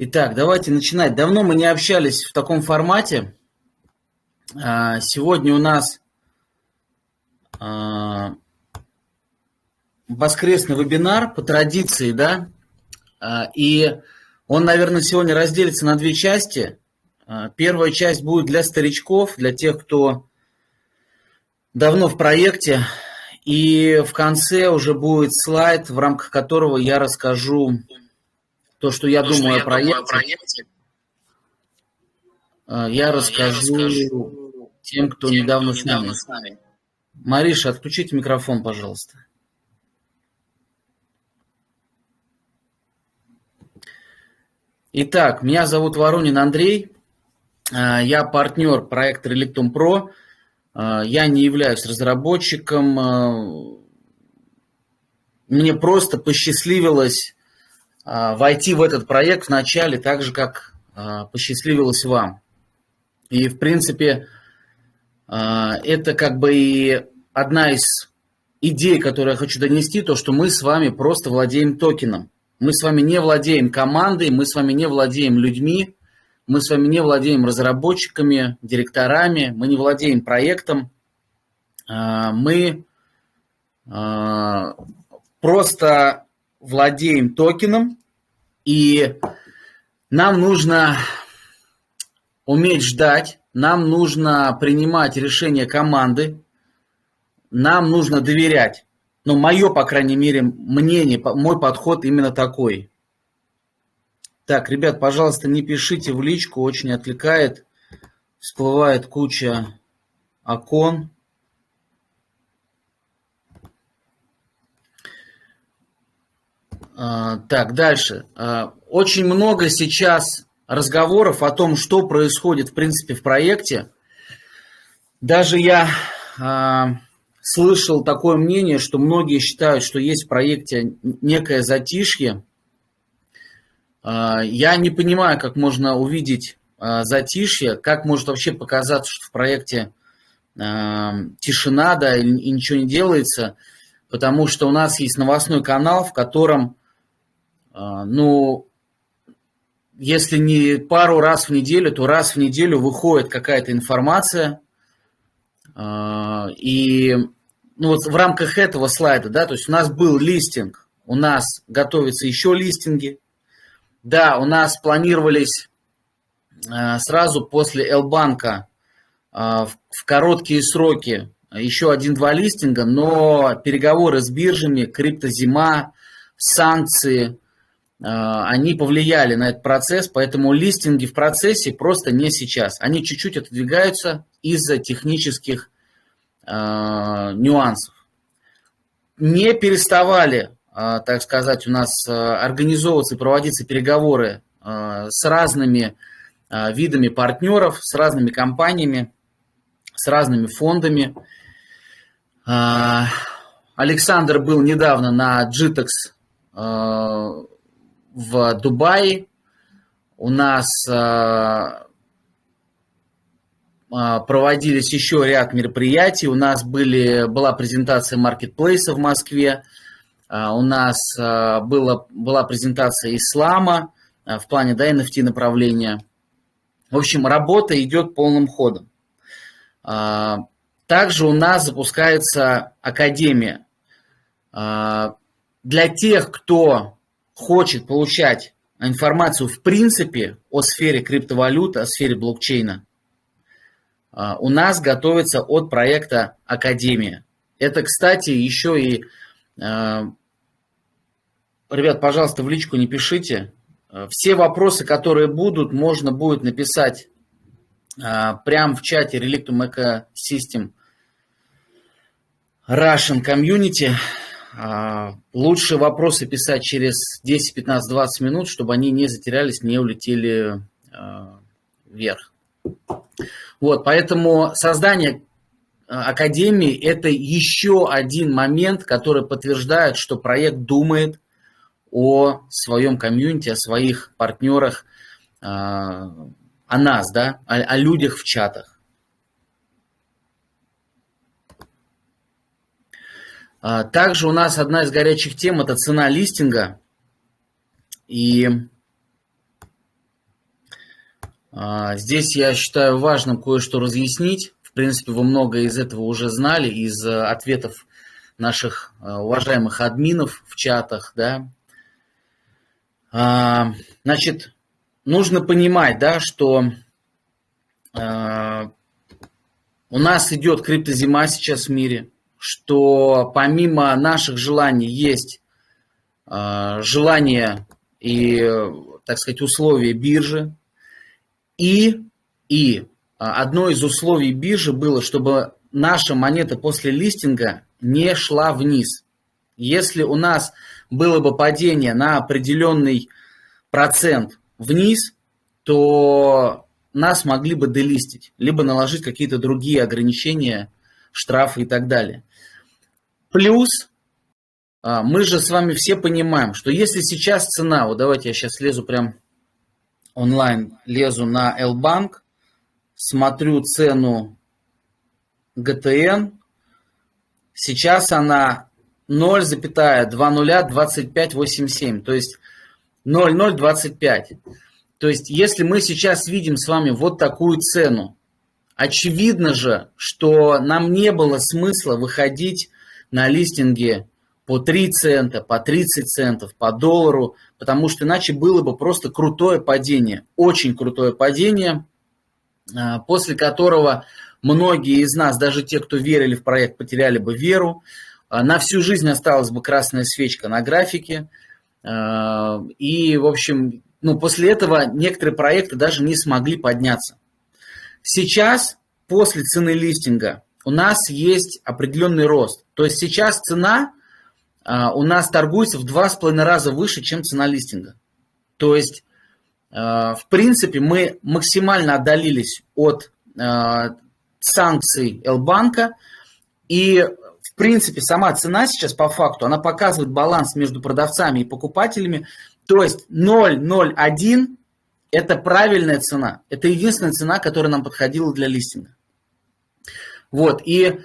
Итак, давайте начинать. Давно мы не общались в таком формате. Сегодня у нас воскресный вебинар по традиции, да, и он, наверное, сегодня разделится на две части. Первая часть будет для старичков, для тех, кто давно в проекте, и в конце уже будет слайд, в рамках которого я расскажу то, что я думаю о проекте. Я расскажу тем, кто недавно с нами. Мариша, отключите микрофон, пожалуйста. Итак, меня зовут Воронин Андрей. Я партнер проекта Relictum Pro. Я не являюсь разработчиком. Мне просто посчастливилось войти в этот проект в начале, так же, как посчастливилось вам. И, в принципе, это как бы и одна из идей, которую я хочу донести, то, что мы с вами просто владеем токеном. Мы с вами не владеем командой, мы с вами не владеем людьми, мы с вами не владеем разработчиками, директорами, мы не владеем проектом. Мы просто владеем токеном, и нам нужно уметь ждать, нам нужно принимать решения команды, нам нужно доверять. Но мое, по крайней мере, мнение, мой подход именно такой. Так, ребят, пожалуйста, не пишите в личку, очень отвлекает, всплывает куча окон. Так, дальше. Очень много сейчас разговоров о том, что происходит, в принципе, в проекте. Даже я слышал такое мнение, что многие считают, что есть в проекте некое затишье. Я не понимаю, как можно увидеть затишье, как может вообще показаться, что в проекте тишина, да, и ничего не делается, потому что у нас есть новостной канал, в котором, ну, если не пару раз в неделю, то раз в неделю выходит какая-то информация. И ну, вот в рамках этого слайда, да, то есть у нас был листинг, у нас готовятся еще листинги. Да, у нас планировались сразу после L-банка в короткие сроки еще 1-2 листинга, но переговоры с биржами, криптозима, санкции, они повлияли на этот процесс, поэтому листинги в процессе просто не сейчас. Они чуть-чуть отодвигаются из-за технических нюансов. Не переставали, так сказать, у нас организовываться и проводиться переговоры с разными видами партнеров, с разными компаниями, с разными фондами. Александр был недавно на GTEX в Дубае. У нас проводились еще ряд мероприятий. У нас была презентация маркетплейса в Москве. У нас была презентация ислама в плане, да, NFT направления. В общем, работа идет полным ходом. Также у нас запускается академия. Для тех, кто хочет получать информацию в принципе о сфере криптовалюты, о сфере блокчейна, у нас готовится от проекта Академия. Это, кстати, еще и... Ребят, пожалуйста, в личку не пишите. Все вопросы, которые будут, можно будет написать прямо в чате Relictum Ecosystem Russian Community. лучше вопросы писать через 10, 15, 20 минут, чтобы они не затерялись, не улетели вверх. Вот, поэтому создание Академии – это еще один момент, который подтверждает, что проект думает о своем комьюнити, о своих партнерах, о нас, да, о людях в чатах. Также у нас одна из горячих тем – это цена листинга. И здесь я считаю важным кое-что разъяснить. В принципе, вы многое из этого уже знали, из ответов наших уважаемых админов в чатах, да. Значит, нужно понимать, да, что у нас идет криптозима сейчас в мире, что помимо наших желаний есть желания и, так сказать, условия биржи. И одно из условий биржи было, чтобы наша монета после листинга не шла вниз. Если у нас было бы падение на определенный процент вниз, то нас могли бы делистить, либо наложить какие-то другие ограничения, штрафы и так далее. Плюс мы же с вами все понимаем, что если сейчас цена, вот давайте я сейчас лезу прям онлайн, лезу на L-Bank, смотрю цену GTN, сейчас она 0,202587, то есть 0,025. То есть если мы сейчас видим с вами вот такую цену, очевидно же, что нам не было смысла выходить на листинге по 3 цента, по 30 центов, по доллару, потому что иначе было бы просто крутое падение, очень крутое падение, после которого многие из нас, даже те, кто верили в проект, потеряли бы веру, на всю жизнь осталась бы красная свечка на графике, и, в общем, после этого некоторые проекты даже не смогли подняться. Сейчас, после цены листинга, у нас есть определенный рост. То есть сейчас цена у нас торгуется в 2,5 раза выше, чем цена листинга. То есть, в принципе, мы максимально отдалились от санкций L-банка. И, в принципе, сама цена сейчас по факту, она показывает баланс между продавцами и покупателями. То есть 0,01 – это правильная цена. Это единственная цена, которая нам подходила для листинга. Вот, и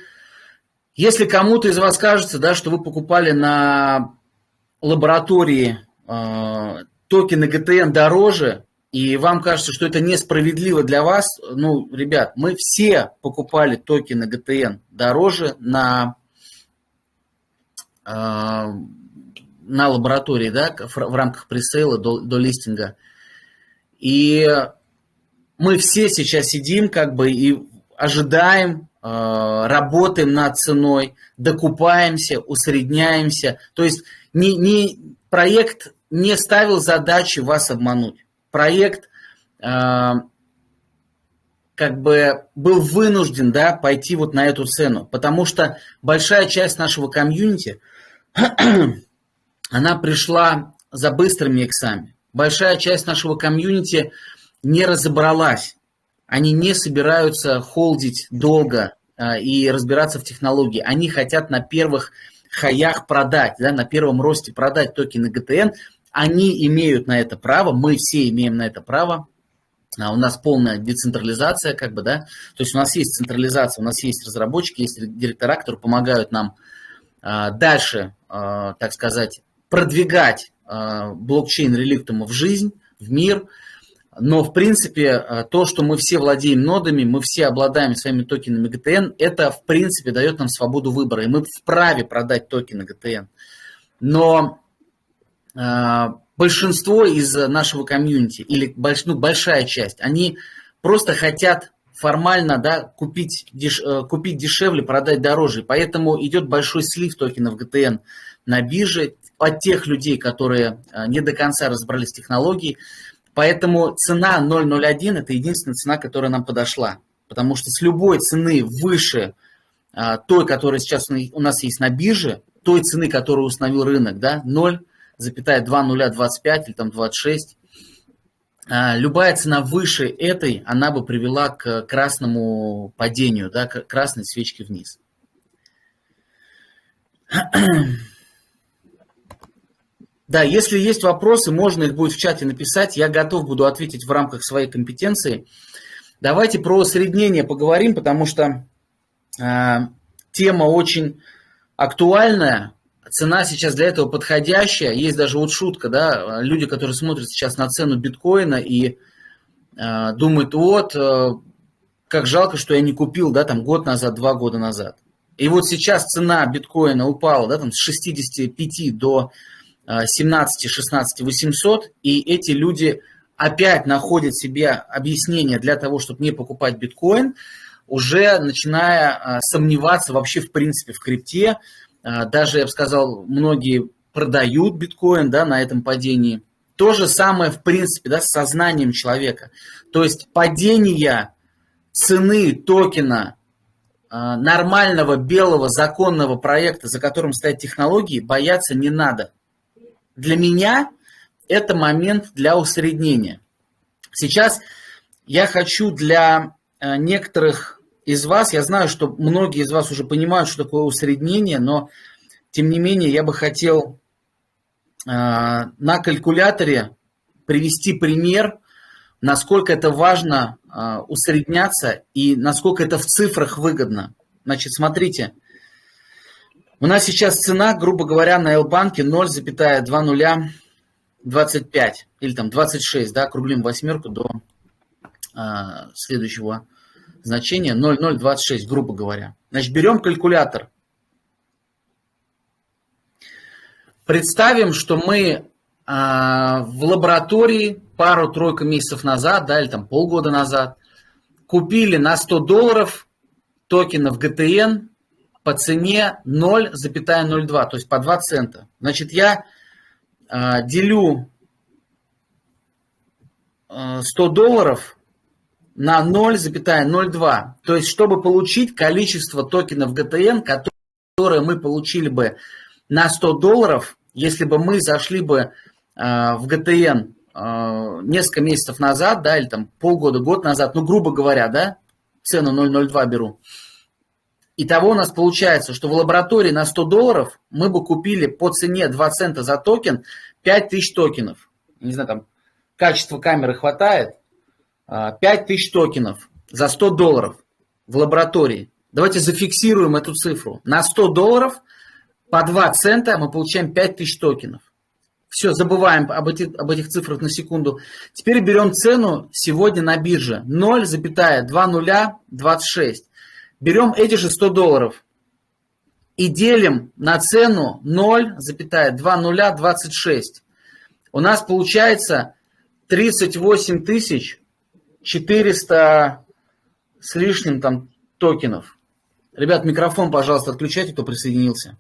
если кому-то из вас кажется, да, что вы покупали на лаборатории токены GTN дороже, и вам кажется, что это несправедливо для вас, ребят, мы все покупали токены GTN дороже на лаборатории, да, в рамках пресейла до листинга. И мы все сейчас сидим и ожидаем, работаем над ценой, докупаемся, усредняемся. То есть проект не ставил задачи вас обмануть. Проект был вынужден, да, пойти вот на эту цену, потому что большая часть нашего комьюнити, она пришла за быстрыми иксами. Большая часть нашего комьюнити не разобралась. Они не собираются холдить долго и разбираться в технологии. Они хотят на первых хаях продать, да, на первом росте продать токены GTN. Они имеют на это право, мы все имеем на это право. У нас полная децентрализация, да. То есть у нас есть централизация, у нас есть разработчики, есть директора, которые помогают нам дальше, так сказать, продвигать блокчейн реликтума в жизнь, в мир. Но, в принципе, то, что мы все владеем нодами, мы все обладаем своими токенами GTN, это, в принципе, дает нам свободу выбора. И мы вправе продать токены GTN. Но большинство из нашего комьюнити, или большая часть, они просто хотят формально, да, купить дешевле, продать дороже. И поэтому идет большой слив токенов GTN на бирже от тех людей, которые не до конца разобрались в технологии. Поэтому цена 0,01 – это единственная цена, которая нам подошла. Потому что с любой цены выше той, которая сейчас у нас есть на бирже, той цены, которую установил рынок, да, 0,2025 или там 26, любая цена выше этой, она бы привела к красному падению, да, к красной свечке вниз. Да, если есть вопросы, можно их будет в чате написать, я готов буду ответить в рамках своей компетенции. Давайте про усреднение поговорим, потому что тема очень актуальная, цена сейчас для этого подходящая. Есть даже вот шутка, да, люди, которые смотрят сейчас на цену биткоина и думают, вот, как жалко, что я не купил, да, там год назад, 2 года назад. И вот сейчас цена биткоина упала, да, там с 65 до 17-16 800, и эти люди опять находят себе объяснение для того, чтобы не покупать биткоин, уже начиная сомневаться вообще в принципе в крипте. Даже, я бы сказал, многие продают биткоин, да, на этом падении. То же самое, в принципе, да, с сознанием человека. То есть падение цены токена нормального белого законного проекта, за которым стоят технологии, бояться не надо. Для меня это момент для усреднения. Сейчас я хочу для некоторых из вас, я знаю, что многие из вас уже понимают, что такое усреднение, но тем не менее я бы хотел на калькуляторе привести пример, насколько это важно усредняться и насколько это в цифрах выгодно. Значит, смотрите, у нас сейчас цена, грубо говоря, на L-банке 0,2025 или там 26, да, округлим восьмерку до следующего значения 0,026, грубо говоря. Значит, берем калькулятор. Представим, что мы в лаборатории пару-тройку месяцев назад, да, или там полгода назад, купили на $100 токенов GTN по цене 0,02, то есть по 2 цента. Значит, я делю $100 на 0,02. То есть, чтобы получить количество токенов GTN, которые мы получили бы на $100, если бы мы зашли бы в GTN несколько месяцев назад, да, или там полгода, год назад, ну, грубо говоря, да, цену 0,02 беру. Итого у нас получается, что в лаборатории на $100 мы бы купили по цене 2 цента за токен 5000 токенов. Не знаю, там качество камеры хватает. 5000 токенов за $100 в лаборатории. Давайте зафиксируем эту цифру. На $100 по 2 цента мы получаем 5000 токенов. Все, забываем об этих цифрах на секунду. Теперь берем цену сегодня на бирже 0,2026. Берем эти же $100 и делим на цену 0,2026. У нас получается 38 400 с лишним там токенов. Ребят, микрофон, пожалуйста, отключайте, кто присоединился.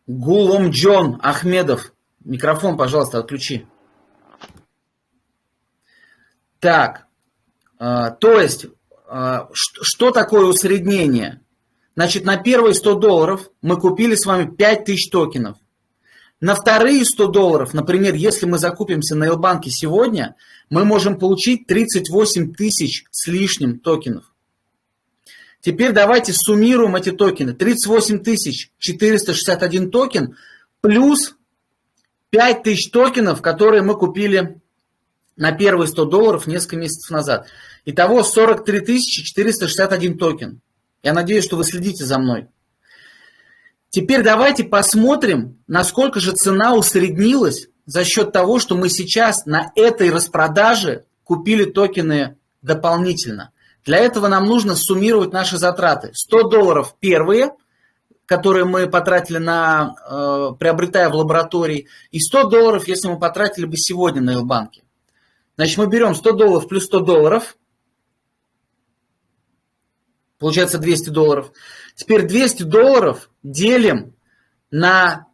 Гуломджон Ахмедов. Микрофон, пожалуйста, отключи. Так, то есть, что такое усреднение? Значит, на первые $100 мы купили с вами 5000 токенов. На вторые $100, например, если мы закупимся на L-банке сегодня, мы можем получить 38 тысяч с лишним токенов. Теперь давайте суммируем эти токены. 38 461 токен плюс 5000 токенов, которые мы купили на первые $100 несколько месяцев назад. Итого 43 461 токен. Я надеюсь, что вы следите за мной. Теперь давайте посмотрим, насколько же цена усреднилась за счет того, что мы сейчас на этой распродаже купили токены дополнительно. Для этого нам нужно суммировать наши затраты. $100 первые, которые мы потратили приобретая в лаборатории, и $100, если мы потратили бы сегодня на L-банке. Значит, мы берем $100 плюс $100, получается $200. Теперь $200 делим на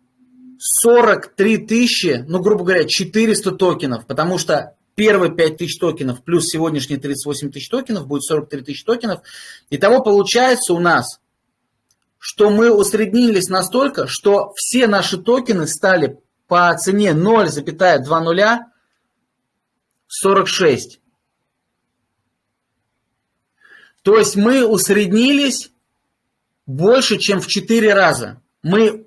43 тысячи, ну, грубо говоря, 400 токенов, потому что первые 5000 токенов плюс сегодняшние 38 тысяч токенов, будет 43 тысячи токенов. Итого получается у нас, что мы усреднились настолько, что все наши токены стали по цене 0,2046. То есть мы усреднились больше, чем в 4 раза. Мы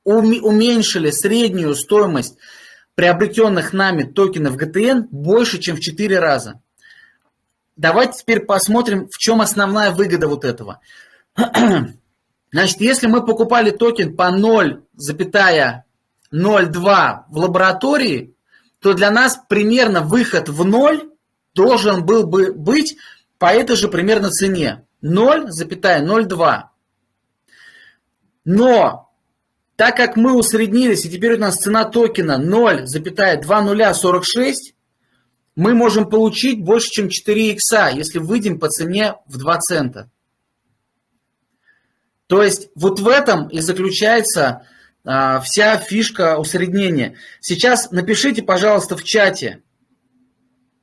уменьшили среднюю стоимость приобретенных нами токенов GTN больше, чем в 4 раза. Давайте теперь посмотрим, в чем основная выгода вот этого. Значит, если мы покупали токен по 0,02 в лаборатории, то для нас примерно выход в 0 должен был бы быть по этой же примерно цене. 0,02. Но так как мы усреднились, и теперь у нас цена токена 0,2046, мы можем получить больше, чем 4 икса, если выйдем по цене в 2 цента. То есть вот в этом и заключается вся фишка усреднения. Сейчас напишите, пожалуйста, в чате,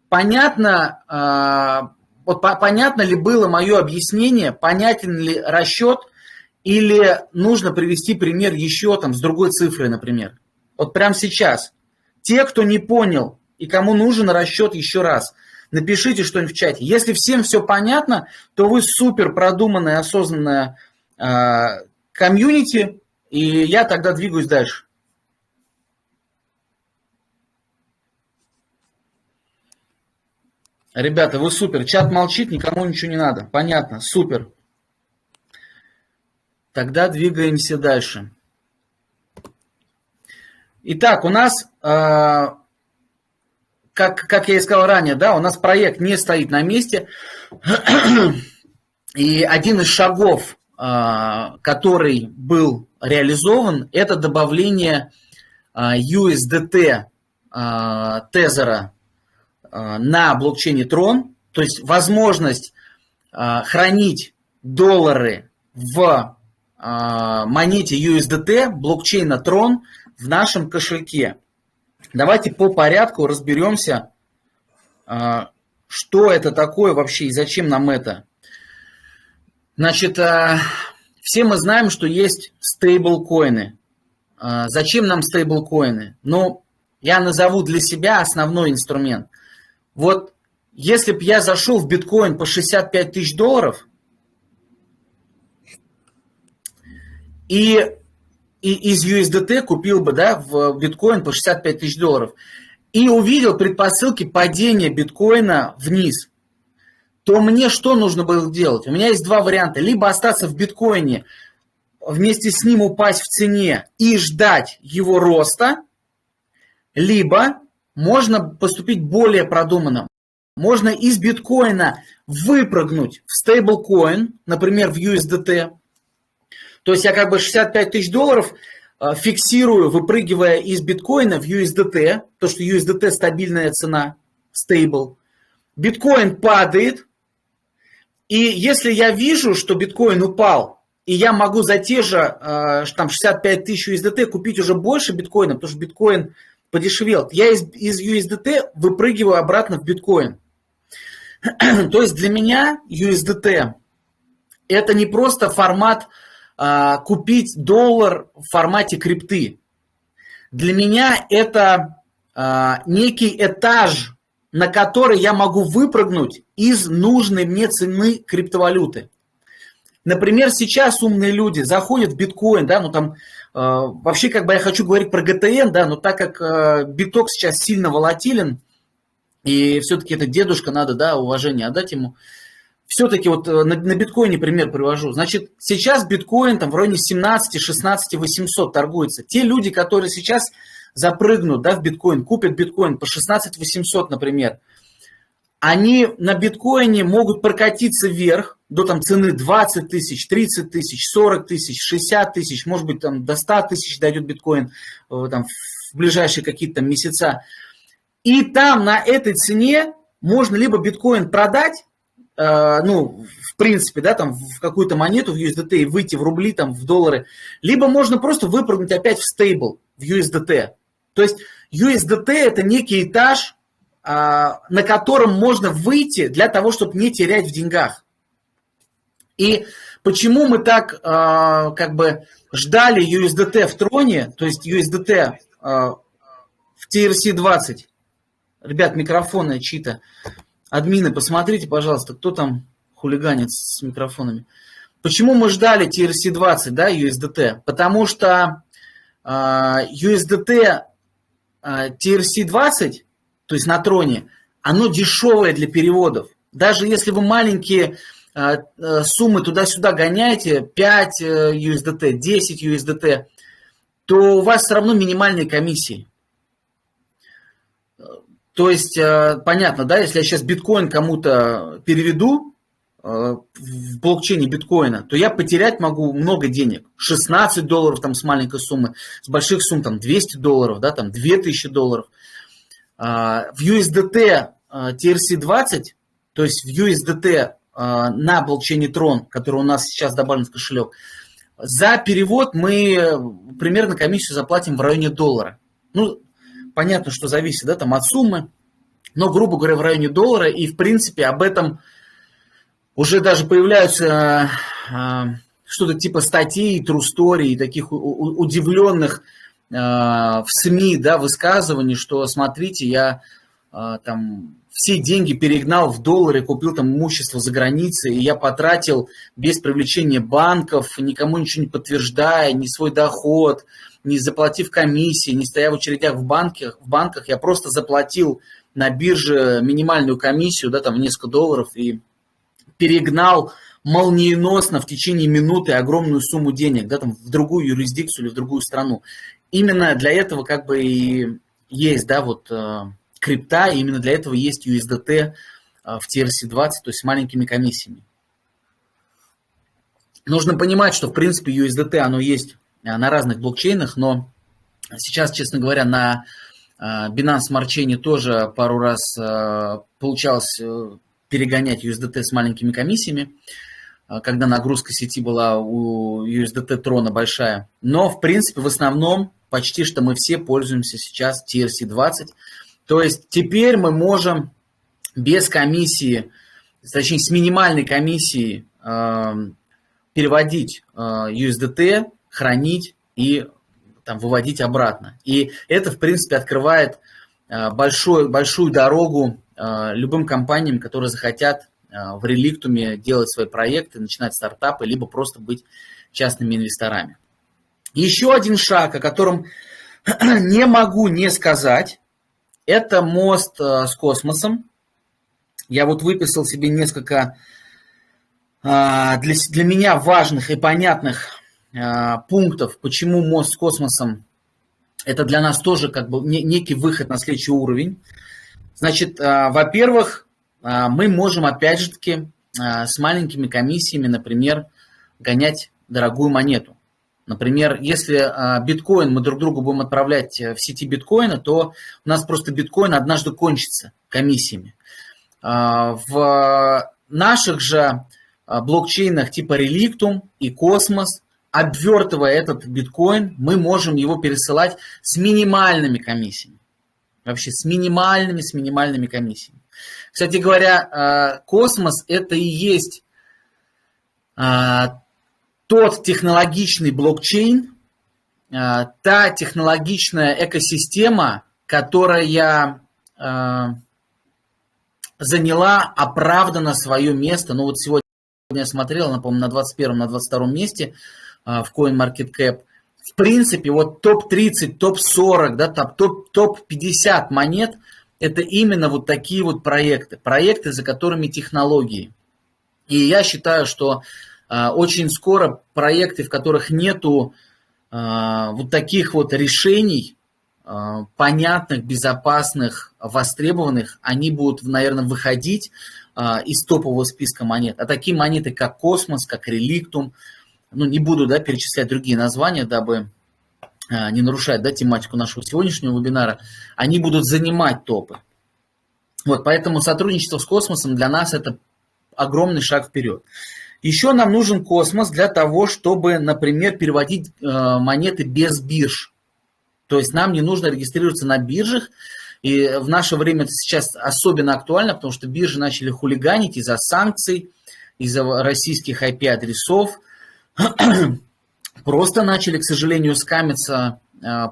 понятно ли было мое объяснение, понятен ли расчет, или нужно привести пример еще там с другой цифрой, например. Вот прямо сейчас. Те, кто не понял и кому нужен расчет еще раз, напишите что-нибудь в чате. Если всем все понятно, то вы супер продуманная, осознанная комьюнити, и я тогда двигаюсь дальше. Ребята, вы супер. Чат молчит, никому ничего не надо. Понятно, супер. Тогда двигаемся дальше. Итак, у нас, как я и сказал ранее, да, у нас проект не стоит на месте. И один из шагов, который был реализован, это добавление USDT тезера на блокчейне Tron, то есть возможность хранить доллары в монете USDT блокчейна Tron в нашем кошельке. Давайте по порядку разберемся, что это такое вообще и зачем нам это. Значит, все мы знаем, что есть стейблкоины. Зачем нам стейблкоины? Ну, я назову для себя основной инструмент. Вот если бы я зашел в биткоин по 65 тысяч долларов и из USDT купил бы, да, в биткоин по 65 тысяч долларов и увидел предпосылки падения биткоина вниз, то мне что нужно было делать? У меня есть два варианта. Либо остаться в биткоине, вместе с ним упасть в цене и ждать его роста, либо можно поступить более продуманно. Можно из биткоина выпрыгнуть в стейблкоин, например, в USDT. То есть я как бы 65 тысяч долларов фиксирую, выпрыгивая из биткоина в USDT, то что USDT стабильная цена, стейбл. Биткоин падает, и если я вижу, что биткоин упал, и я могу за те же там, 65 тысяч USDT купить уже больше биткоина, потому что биткоин подешевел, я из USDT выпрыгиваю обратно в биткоин. То есть для меня USDT это не просто формат купить доллар в формате крипты. Для меня это некий этаж, на который я могу выпрыгнуть из нужной мне цены криптовалюты. Например, сейчас умные люди заходят в биткоин, да, ну там вообще как бы я хочу говорить про GTN, да, но так как биток сейчас сильно волатилен, и все-таки это дедушка, надо, да, уважение отдать ему. Все-таки вот на биткоине пример привожу. Значит, сейчас биткоин там в районе 17-16 800 торгуется. Те люди, которые сейчас запрыгнут, да, в биткоин, купят биткоин по 16 800, например, они на биткоине могут прокатиться вверх до там цены 20 тысяч, 30 тысяч, 40 тысяч, 60 тысяч, может быть там до 100 тысяч дойдет биткоин там, в ближайшие какие-то месяца. И там на этой цене можно либо биткоин продать, ну, в принципе, да, там в какую-то монету в USDT и выйти в рубли, там, в доллары, либо можно просто выпрыгнуть опять в стейбл, в USDT. То есть USDT это некий этаж, на котором можно выйти для того, чтобы не терять в деньгах. И почему мы так как бы ждали USDT в троне, то есть USDT в TRC-20? Ребят, микрофоны чьи-то. Админы, посмотрите, пожалуйста, кто там хулиганит с микрофонами. Почему мы ждали TRC-20, да, USDT? Потому что USDT TRC-20, то есть на троне, оно дешевое для переводов. Даже если вы маленькие суммы туда-сюда гоняете, 5 USDT, 10 USDT, то у вас все равно минимальные комиссии. То есть, понятно, да, если я сейчас биткоин кому-то переведу в блокчейне биткоина, то я потерять могу много денег. $16 там с маленькой суммы, с больших сумм там $200, да, там $2000. В USDT TRC-20, то есть в USDT на блокчейне Tron, который у нас сейчас добавлен в кошелек, за перевод мы примерно комиссию заплатим в районе $1. Ну, понятно, что зависит, да, там от суммы, но, грубо говоря, в районе $1. И, в принципе, об этом уже даже появляются что-то типа статей, true story и таких удивленных в СМИ, да, высказываний, что, смотрите, я там все деньги перегнал в доллары, купил там имущество за границей, и я потратил без привлечения банков, никому ничего не подтверждая, ни свой доход, не заплатив комиссии, не стоя в очередях в банках, я просто заплатил на бирже минимальную комиссию, да, там в несколько долларов, и перегнал молниеносно в течение минуты огромную сумму денег, да, там в другую юрисдикцию или в другую страну. Именно для этого как бы и есть, да, вот крипта, и именно для этого есть USDT в TRC-20, то есть с маленькими комиссиями. Нужно понимать, что в принципе USDT оно есть на разных блокчейнах, но сейчас, честно говоря, на Binance Smart Chain тоже пару раз получалось перегонять USDT с маленькими комиссиями, когда нагрузка сети была у USDT Tron большая. Но, в принципе, в основном почти что мы все пользуемся сейчас TRC-20. То есть теперь мы можем без комиссии, точнее с минимальной комиссией переводить USDT, хранить и там, выводить обратно. И это, в принципе, открывает большую дорогу любым компаниям, которые захотят в реликтуме делать свои проекты, начинать стартапы, либо просто быть частными инвесторами. Еще один шаг, о котором не могу не сказать, это мост с космосом. Я вот выписал себе несколько для меня важных и понятных пунктов, почему мост с космосом это для нас тоже как бы некий выход на следующий уровень. Значит, во-первых, мы можем опять же таки с маленькими комиссиями, например, гонять дорогую монету. Например, если биткоин мы друг другу будем отправлять в сети биткоина, то у нас просто биткоин однажды кончится комиссиями. В наших же блокчейнах типа Relictum и Cosmos, обвертывая этот биткоин, мы можем его пересылать с минимальными комиссиями. Вообще с минимальными комиссиями. Кстати говоря, Cosmos это и есть тот технологичный блокчейн, та технологичная экосистема, которая заняла оправданно свое место. Ну вот сегодня я смотрел, она, по-моему, на 21-м, на 22-м месте в CoinMarketCap. В принципе, вот топ-30, топ-40, да, топ-50 монет – это именно вот такие вот проекты, за которыми технологии. И я считаю, что очень скоро проекты, в которых нету вот таких вот решений, понятных, безопасных, востребованных, они будут, наверное, выходить из топового списка монет. А такие монеты, как Cosmos, как Relictum, ну, не буду, да, перечислять другие названия, дабы не нарушать, да, тематику нашего сегодняшнего вебинара, они будут занимать топы. Вот, поэтому сотрудничество с Космосом для нас это огромный шаг вперед. Еще нам нужен Космос для того, чтобы, например, переводить монеты без бирж. То есть нам не нужно регистрироваться на биржах. И в наше время это сейчас особенно актуально, потому что биржи начали хулиганить из-за санкций, из-за российских IP-адресов. Просто начали, к сожалению, скамиться,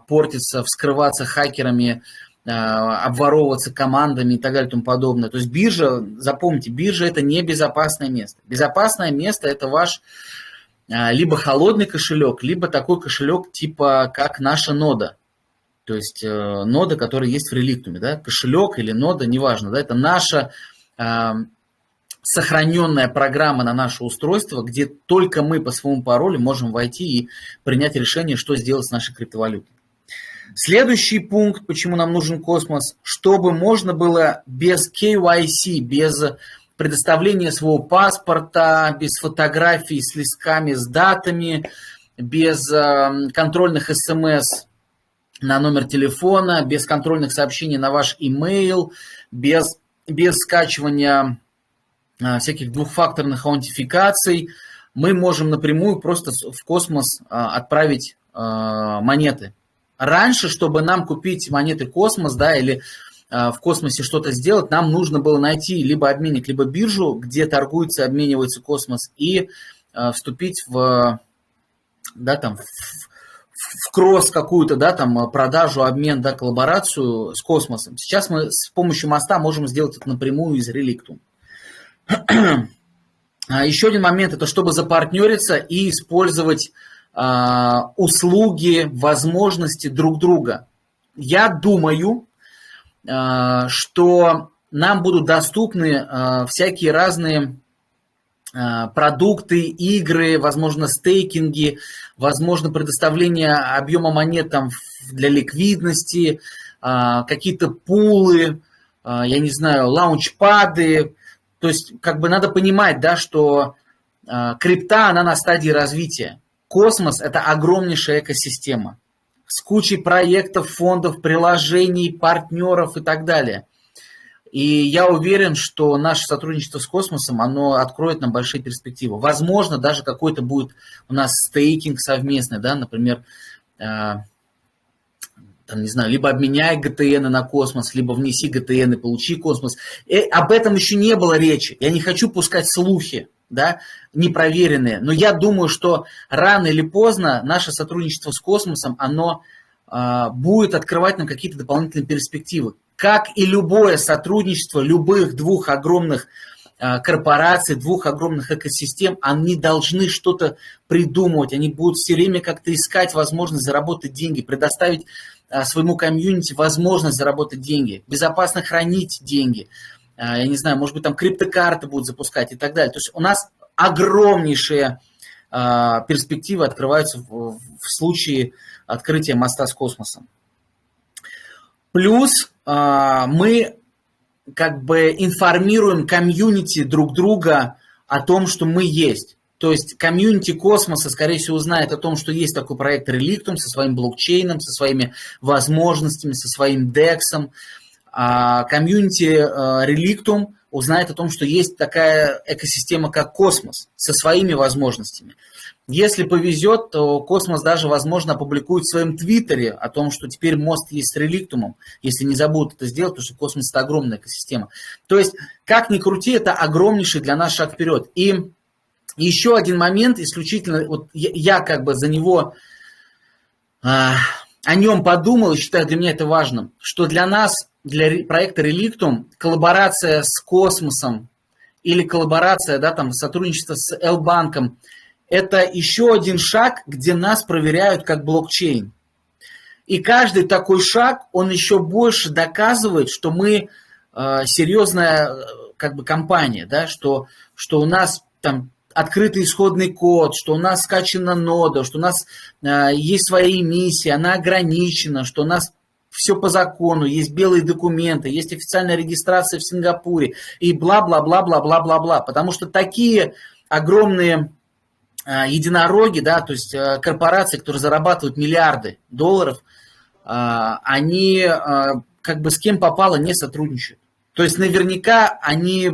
портиться, вскрываться хакерами, обворовываться командами и так далее и тому подобное. То есть биржа, запомните, биржа – это не безопасное место. Безопасное место – это ваш либо холодный кошелек, либо такой кошелек типа как наша нода. То есть нода, которая есть в Реликтуме. Да? Кошелек или нода, неважно. Да? Это наша сохраненная программа на наше устройство, где только мы по своему паролю можем войти и принять решение, что сделать с нашей криптовалютой. Следующий пункт, почему нам нужен космос, чтобы можно было без KYC, без предоставления своего паспорта, без фотографий с листками, с датами, без контрольных СМС на номер телефона, без контрольных сообщений на ваш имейл, без скачивания всяких двухфакторных аутентификаций, мы можем напрямую просто в космос отправить монеты. Раньше, чтобы нам купить монеты космос, да, или в космосе что-то сделать, нам нужно было найти либо обменник, либо биржу, где торгуется, обменивается космос, и вступить в кросс какую-то, да, там, продажу, обмен, да, коллаборацию с космосом. Сейчас мы с помощью моста можем сделать это напрямую из Реликтум. Еще один момент, это чтобы запартнериться и использовать услуги, возможности друг друга. Я думаю, что нам будут доступны всякие разные продукты, игры, возможно, стейкинги, возможно, предоставление объема монет там для ликвидности, какие-то пулы, я не знаю, лаунчпады. То есть, как бы надо понимать, да, что крипта, она на стадии развития. Космос – это огромнейшая экосистема с кучей проектов, фондов, приложений, партнеров и так далее. И я уверен, что наше сотрудничество с космосом, оно откроет нам большие перспективы. Возможно, даже какой-то будет у нас стейкинг совместный, да, например, там, не знаю, либо обменяй ГТН на космос, либо внеси ГТН и получи космос. И об этом еще не было речи. Я не хочу пускать слухи, да, непроверенные, но я думаю, что рано или поздно наше сотрудничество с космосом, оно будет открывать нам какие-то дополнительные перспективы. Как и любое сотрудничество любых двух огромных корпораций, двух огромных экосистем, они должны что-то придумывать, они будут все время как-то искать возможность заработать деньги, предоставить своему комьюнити возможность заработать деньги, безопасно хранить деньги. Я не знаю, может быть, там криптокарты будут запускать и так далее. То есть у нас огромнейшие перспективы открываются в случае открытия моста с космосом. Плюс мы как бы информируем комьюнити друг друга о том, что мы есть. То есть комьюнити космоса, скорее всего, узнает о том, что есть такой проект Реликтум со своим блокчейном, со своими возможностями, со своим дексом. А комьюнити Реликтум узнает о том, что есть такая экосистема, как космос, со своими возможностями. Если повезет, то космос даже, возможно, опубликует в своем твиттере о том, что теперь мост есть с Реликтумом, если не забудут это сделать, потому что космос – это огромная экосистема. То есть, как ни крути, это огромнейший для нас шаг вперед. И еще один момент, исключительно, вот я как бы за него, о нем подумал и считаю, для меня это важным, что для нас, для проекта Реликтум, коллаборация с космосом или коллаборация, да, там, сотрудничество с L-банком, это еще один шаг, где нас проверяют как блокчейн. И каждый такой шаг, он еще больше доказывает, что мы серьезная как бы компания, да, что у нас там открытый исходный код, что у нас скачана нода, что у нас есть своя эмиссия, она ограничена, что у нас все по закону, есть белые документы, есть официальная регистрация в Сингапуре и бла-бла-бла-бла-бла-бла-бла. Потому что такие огромные единороги, да, то есть корпорации, которые зарабатывают миллиарды долларов, они как бы с кем попало не сотрудничают. То есть наверняка они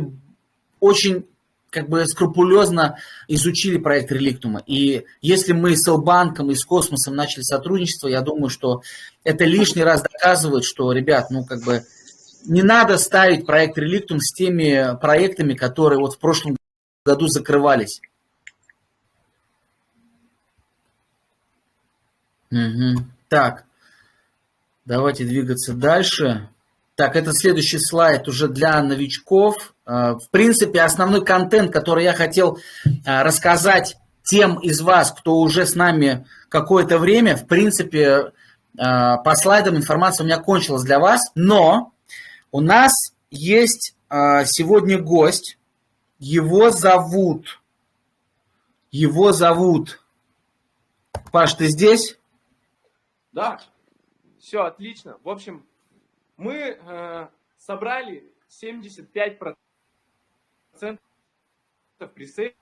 очень как бы скрупулезно изучили проект Реликтума. И если мы с Элбанком и с Космосом начали сотрудничество, я думаю, что это лишний раз доказывает, что, ребят, ну как бы не надо ставить проект Реликтум с теми проектами, которые вот в прошлом году закрывались. Угу. Так, давайте двигаться дальше. Так, это следующий слайд уже для новичков. В принципе, основной контент, который я хотел рассказать тем из вас, кто уже с нами какое-то время, в принципе, по слайдам информация у меня кончилась для вас, но у нас есть сегодня гость. Его зовут... Паш, ты здесь? Да, все отлично. В общем, мы собрали 75% пресейла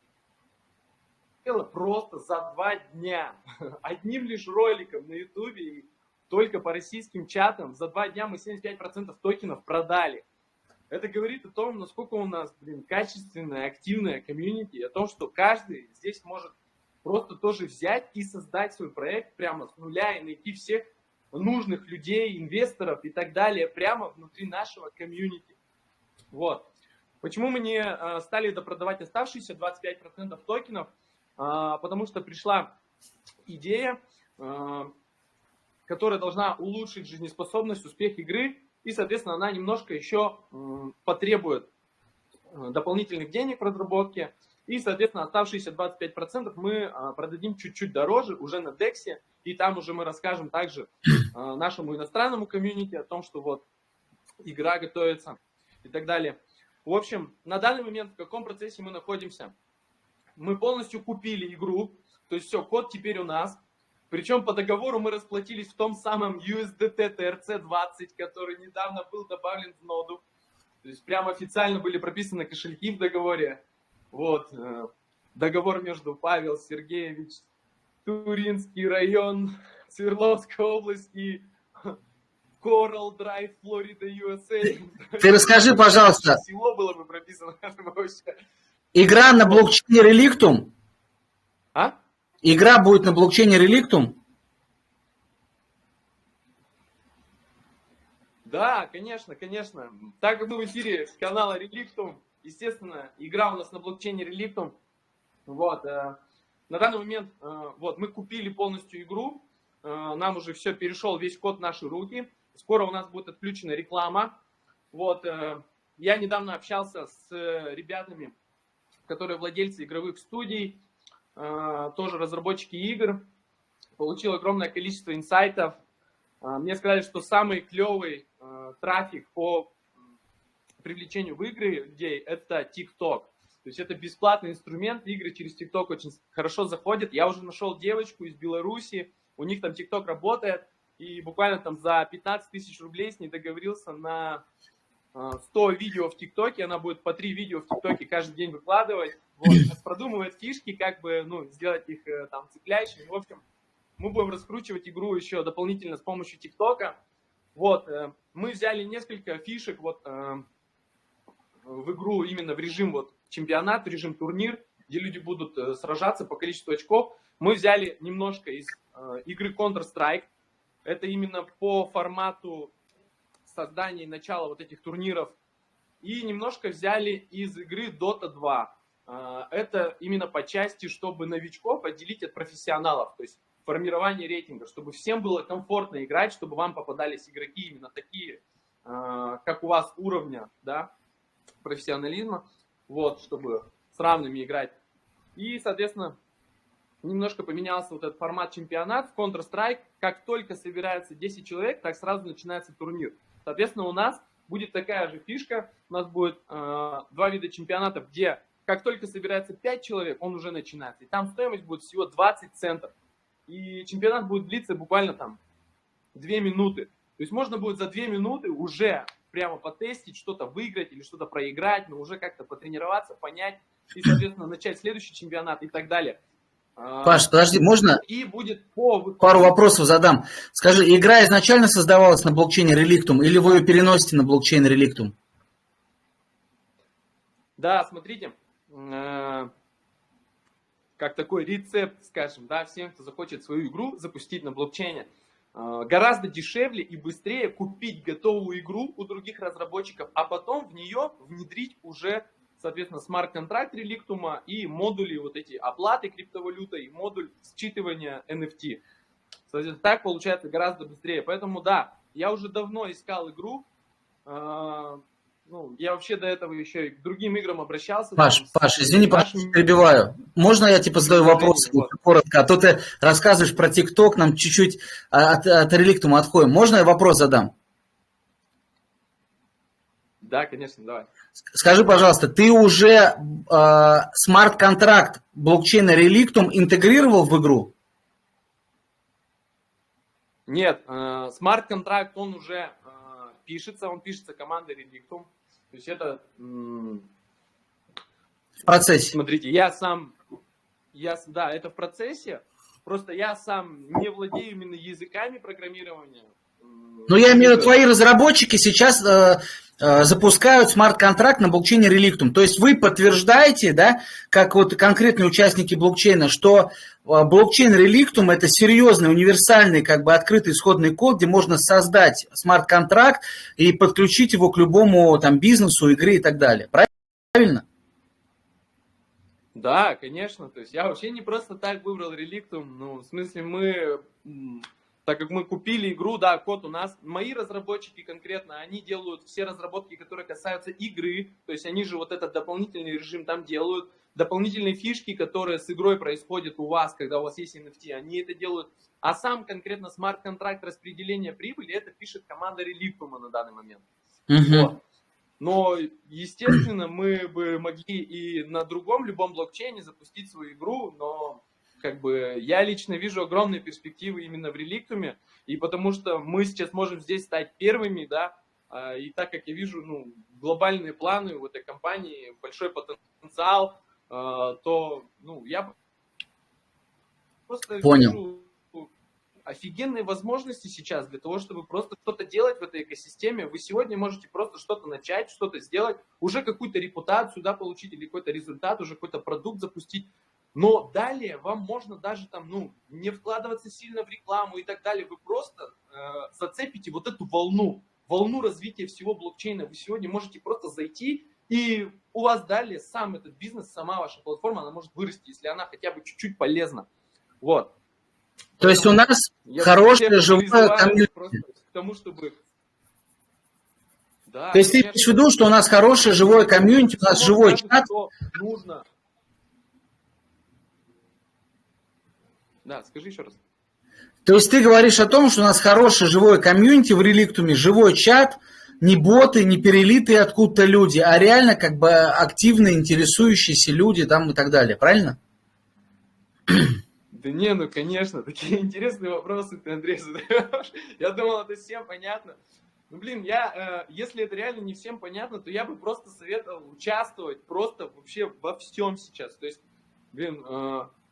просто за 2 дня. Одним лишь роликом на ютубе и только по российским чатам за 2 дня мы 75% токенов продали. Это говорит о том, насколько у нас, качественная, активная комьюнити, о том, что каждый здесь может просто тоже взять и создать свой проект прямо с нуля и найти всех нужных людей, инвесторов и так далее прямо внутри нашего комьюнити. Вот. Почему мы не стали допродавать оставшиеся 25% токенов? Потому что пришла идея, которая должна улучшить жизнеспособность, успех игры, и, соответственно, она немножко еще потребует дополнительных денег в разработке. И, соответственно, оставшиеся 25% мы продадим чуть-чуть дороже уже на DEX, и там уже мы расскажем также нашему иностранному комьюнити о том, что вот игра готовится и так далее. В общем, на данный момент в каком процессе мы находимся? Мы полностью купили игру, то есть все, код теперь у нас. Причем по договору мы расплатились в том самом USDT TRC20, который недавно был добавлен в ноду. То есть прямо официально были прописаны кошельки в договоре. Вот, договор между Павел Сергеевич, Туринский район, Свердловская область и Coral Drive, Флорида, USA. Ты расскажи, пожалуйста. Всего было бы прописано. Игра на блокчейне Реликтум? А? Игра будет на блокчейне Реликтум? Да, конечно, конечно. Так как мы в эфире с канала Реликтум, естественно, игра у нас на блокчейне Реликтум. Вот, на данный момент вот, мы купили полностью игру, нам уже все, перешел весь код в наши руки. Скоро у нас будет отключена реклама. Вот, я недавно общался с ребятами, которые владельцы игровых студий, тоже разработчики игр. Получил огромное количество инсайтов. Мне сказали, что самый клевый трафик по привлечению в игры людей — это TikTok. То есть это бесплатный инструмент, игры через TikTok очень хорошо заходят. Я уже нашел девочку из Беларуси, у них там TikTok работает, и буквально там за 15 тысяч рублей с ней договорился на 100 видео в ТикТоке. Она будет по 3 видео в ТикТоке каждый день выкладывать. Вот, продумывает фишки, как бы, сделать их там цепляющими. В общем, мы будем раскручивать игру еще дополнительно с помощью ТикТока. Вот, мы взяли несколько фишек вот в игру именно в режим вот чемпионат, в режим турнир, где люди будут сражаться по количеству очков. Мы взяли немножко из игры Counter-Strike. Это именно по формату создания и начала вот этих турниров. И немножко взяли из игры Dota 2. Это именно по части, чтобы новичков отделить от профессионалов. То есть формирование рейтинга, чтобы всем было комфортно играть, чтобы вам попадались игроки именно такие, как у вас уровня, да, профессионализма. Вот, чтобы с равными играть. И, соответственно, немножко поменялся вот этот формат чемпионат. В Counter-Strike, как только собирается 10 человек, так сразу начинается турнир. Соответственно, у нас будет такая же фишка. У нас будет 2 вида чемпионатов, где как только собирается 5 человек, он уже начинается. И там стоимость будет всего 20 центов. И чемпионат будет длиться буквально там 2 минуты. То есть можно будет за 2 минуты уже прямо потестить, что-то выиграть или что-то проиграть, но уже как-то потренироваться, понять и, соответственно, начать следующий чемпионат и так далее. Паш, подожди, можно и будет пару вопросов задам? Скажи, игра изначально создавалась на блокчейне Реликтум или вы ее переносите на блокчейн Реликтум? Да, смотрите, как такой рецепт, скажем, да, всем, кто захочет свою игру запустить на блокчейне. Гораздо дешевле и быстрее купить готовую игру у других разработчиков, а потом в нее внедрить уже, соответственно, смарт-контракт реликтума и модули вот эти оплаты криптовалютой, и модуль считывания NFT. Соответственно, так получается гораздо быстрее. Поэтому да, я уже давно искал игру. Ну, я вообще до этого еще и к другим играм обращался. Паш, извини, нашим... перебиваю. Можно я типа задаю вопрос вот. коротко? А то ты рассказываешь про ТикТок, нам чуть-чуть от реликтума отходим. Можно я вопрос задам? Да, конечно, давай. Скажи, пожалуйста, ты уже смарт-контракт блокчейна Реликтум интегрировал в игру? Нет, смарт-контракт, он уже пишется командой Реликтум. То есть это... В процессе. Смотрите, да, это в процессе. Просто я сам не владею именно языками программирования. Но я имею в виду, твои разработчики сейчас запускают смарт-контракт на блокчейне Реликтум. То есть вы подтверждаете, да, как вот конкретные участники блокчейна, что блокчейн Реликтум это серьезный, универсальный, как бы открытый исходный код, где можно создать смарт-контракт и подключить его к любому там бизнесу, игре и так далее. Правильно? Да, конечно. То есть я вообще не просто так выбрал Реликтум. Ну, в смысле, так как мы купили игру, да, код у нас, мои разработчики конкретно, они делают все разработки, которые касаются игры, то есть они же вот этот дополнительный режим там делают, дополнительные фишки, которые с игрой происходят у вас, когда у вас есть NFT, они это делают, а сам конкретно смарт-контракт распределения прибыли, это пишет команда Реликтума на данный момент. Вот. Но, естественно, мы бы могли и на другом, любом блокчейне запустить свою игру, но... Как бы я лично вижу огромные перспективы именно в Реликтуме, и потому что мы сейчас можем здесь стать первыми, да, и так как я вижу, ну, глобальные планы у этой компании, большой потенциал, то, ну, я просто вижу офигенные возможности сейчас для того, чтобы просто что-то делать в этой экосистеме. Вы сегодня можете просто что-то начать, что-то сделать, уже какую-то репутацию, да, получить или какой-то результат, уже какой-то продукт запустить. Но далее вам можно даже там, ну, не вкладываться сильно в рекламу и так далее. Вы просто зацепите вот эту волну развития всего блокчейна. Вы сегодня можете просто зайти, и у вас далее сам этот бизнес, сама ваша платформа, она может вырасти, если она хотя бы чуть-то полезна. Вот. То есть у нас хорошее живое комьюнити. К тому, чтобы... Да, то есть ты имеешь в виду, что у нас хорошее живое комьюнити, у нас живой чат? Нужно. Да, скажи еще раз. То есть ты говоришь о том, что у нас хорошее живое комьюнити в Реликтуме, живой чат, не боты, не перелитые откуда-то люди, а реально как бы активные, интересующиеся люди там и так далее, правильно? Да не, ну конечно, такие интересные вопросы ты, Андрей, задаешь. Я думал, это всем понятно. Ну блин, если это реально не всем понятно, то я бы просто советовал участвовать просто вообще во всем сейчас. То есть, блин...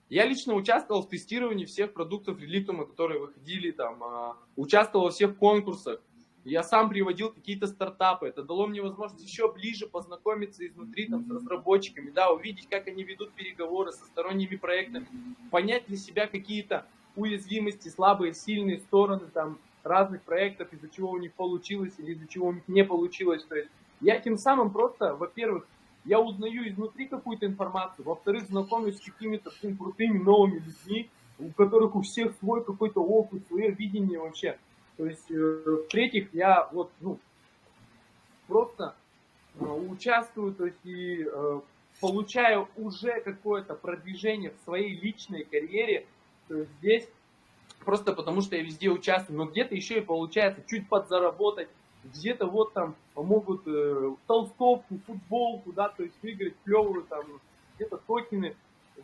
Я лично участвовал в тестировании всех продуктов Реликтума, которые выходили, там, участвовал во всех конкурсах. Я сам приводил какие-то стартапы. Это дало мне возможность еще ближе познакомиться изнутри там, с разработчиками, да, увидеть, как они ведут переговоры со сторонними проектами, понять для себя какие-то уязвимости, слабые, сильные стороны там, разных проектов, из-за чего у них получилось или из-за чего у них не получилось. То есть я тем самым просто, во-первых, я узнаю изнутри какую-то информацию, во-вторых, знакомлюсь с какими-то крутыми новыми людьми, у которых у всех свой какой-то опыт, свое видение вообще. То есть, в-третьих, я вот, ну, просто участвую, то есть, и получаю уже какое-то продвижение в своей личной карьере. То есть здесь просто потому, что я везде участвую, но где-то еще и получается чуть подзаработать. Где-то вот там могут толстовку, футболку, да, то есть выиграть клевую там, где-то токены